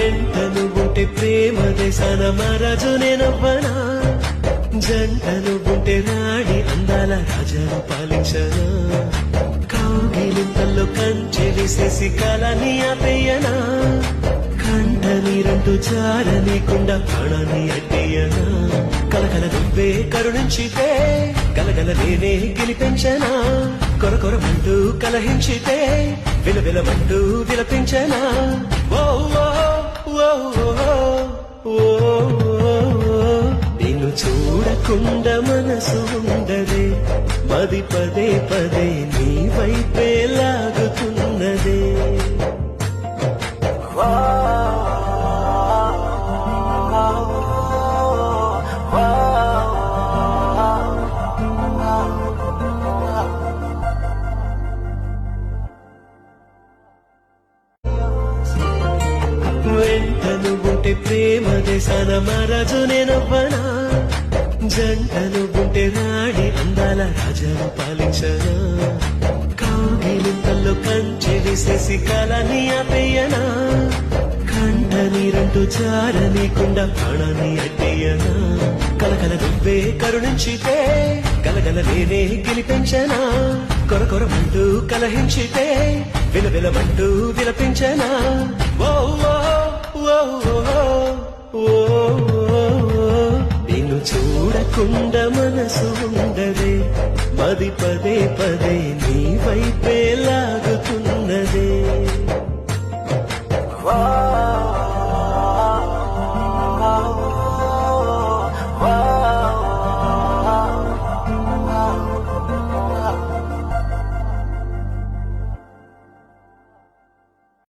వెంటను ఉంటే ప్రేమ దేశాన మహారాజు నేనవ్వనా జంటను ఉంటే రాణి అందాల రాజాను పాలించనా కౌగిలింతల్లో కంచె వేసేసి కాలాన్ని ఆపేయనా కంట నీరంటూ జారనీకుండా ప్రాణాన్ని అడ్డేయనా కలకల నువ్వే కరుణించితే గలగల నేనే గెలిపించనా కొరకొరమంటూ కలహించితే విలవిలమంటూ విలపించనా ఓ ఓ ఓ నిన్ను చూడకుండా మనసు ఉండదే మది పదే పదే నీ వైపే లాగుతున్నదే వెంటను ఉంటే ప్రేమ దేశాన మహారాజు నేనవ్వనా జంటను ఉంటే రాణి అందాల రాజాను పాలించనా కౌగిలింతల్లో కంచె వేసేసి కాలాన్ని ఆపేయనా కంట నీరంటూ జారనీకుండా ప్రాణాన్ని అడ్డేయనా కలకల నువ్వే కరుణించితే గలగల నేనే గెలిపించనా కొరకొరమంటూ కలహించితే విలవిలమంటూ విలపించనా ఓ నిన్ను చూడకుండా మనసు ఉండదే మది పదే పదే నీ వైపే లాగా